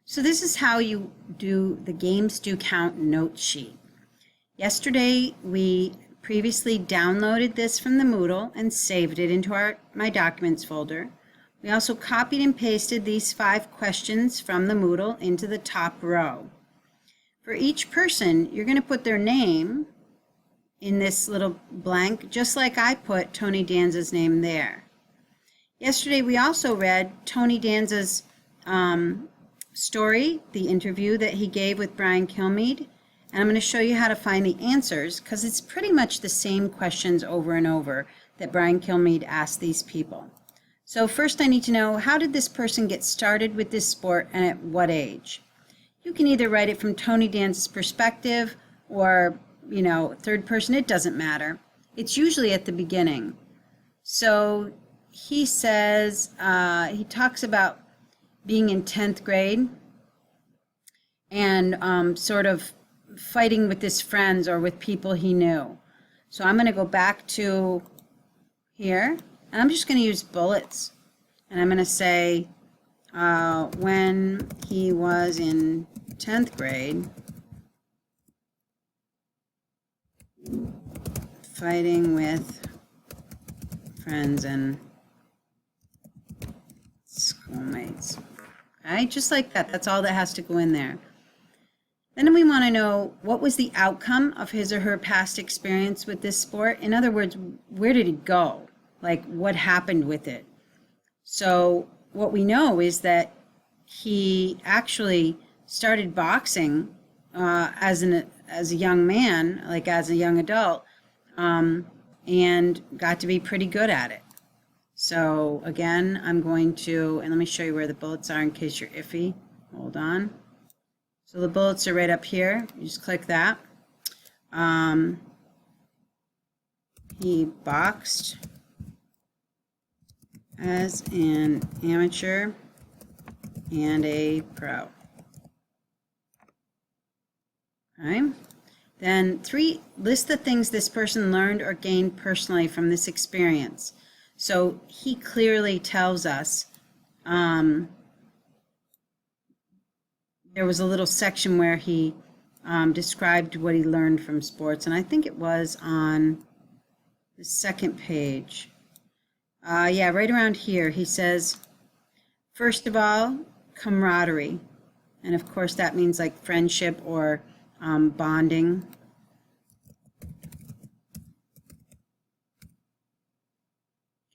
So this is how you do the Games Do Count note sheet. Yesterday, we previously downloaded this from the Moodle and saved it into My Documents folder. We also copied and pasted these 5 questions from the Moodle into the top row. For each person, you're going to put their name in this little blank, just like I put Tony Danza's name there. Yesterday, we also read Tony Danza's story, the interview that he gave with Brian Kilmeade, and I'm going to show you how to find the answers because it's pretty much the same questions over and over that Brian Kilmeade asked these people. So first I need to know, how did this person get started with this sport and at what age? You can either write it from Tony Danza's perspective or, third person, it doesn't matter. It's usually at the beginning. So he says, he talks about being in 10th grade and sort of fighting with his friends or with people he knew. So I'm going to go back to here, and I'm just going to use bullets. And I'm going to say, when he was in 10th grade, fighting with friends and schoolmates. Okay, just like that. That's all that has to go in there. Then we want to know, what was the outcome of his or her past experience with this sport? In other words, where did it go? Like, what happened with it? So what we know is that he actually started boxing as a young man, like as a young adult, and got to be pretty good at it. So again, I'm going to, and let me show you where the bullets are in case you're iffy. Hold on. So the bullets are right up here. You just click that. He boxed as an amateur and a pro. Okay. Then 3, list the things this person learned or gained personally from this experience. So he clearly tells us, there was a little section where he described what he learned from sports, and I think it was on the second page. Yeah, right around here. He says, first of all, camaraderie. And of course that means like friendship or bonding.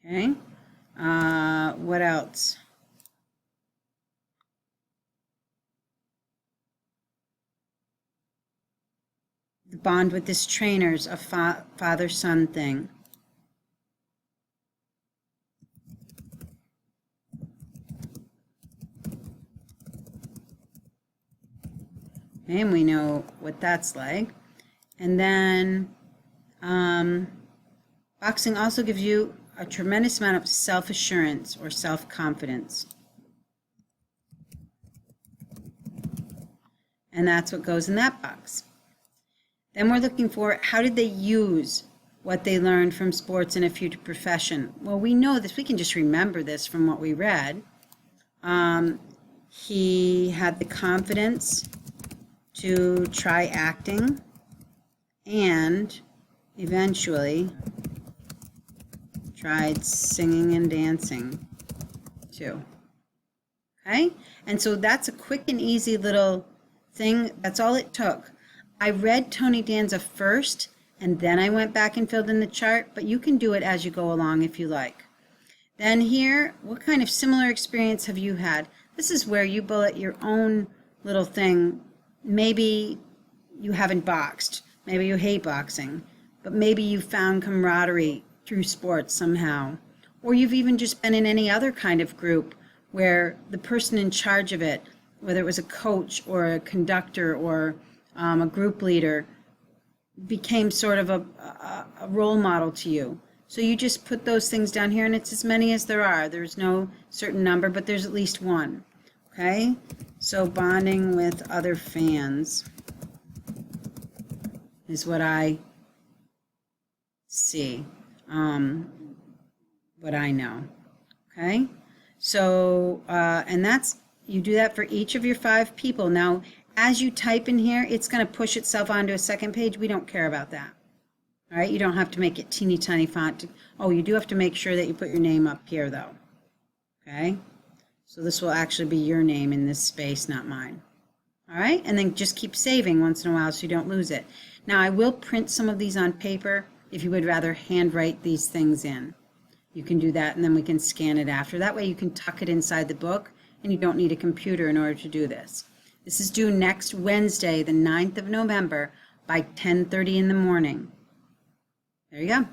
Okay. What else? The bond with his trainers, a father-son thing. And we know what that's like. And then boxing also gives you a tremendous amount of self-assurance or self-confidence. And that's what goes in that box. Then we're looking for, how did they use what they learned from sports in a future profession? Well, we know this. We can just remember this from what we read. He had the confidence to try acting and eventually tried singing and dancing too. Okay? And so that's a quick and easy little thing. That's all it took. I read Tony Danza first, and then I went back and filled in the chart, but you can do it as you go along if you like. Then here, what kind of similar experience have you had? This is where you bullet your own little thing. Maybe you haven't boxed, maybe you hate boxing, but maybe you found camaraderie through sports somehow. Or you've even just been in any other kind of group where the person in charge of it, whether it was a coach or a conductor or a group leader, became sort of a role model to you. So you just put those things down here, and it's as many as there are. There's no certain number, but there's at least one. Okay? So bonding with other fans is what I see, what I know. Okay? So, and that's, You do that for each of your 5 people. Now, as you type in here, it's going to push itself onto a second page. We don't care about that. All right, you don't have to make it teeny tiny font. Oh, you do have to make sure that you put your name up here though. Okay, so this will actually be your name in this space, not mine. All right, and then just keep saving once in a while so you don't lose it. Now I will print some of these on paper if you would rather handwrite these things in. You can do that and then we can scan it after. That way you can tuck it inside the book and you don't need a computer in order to do this. This is due next Wednesday, the 9th of November by 10:30 in the morning. There you go.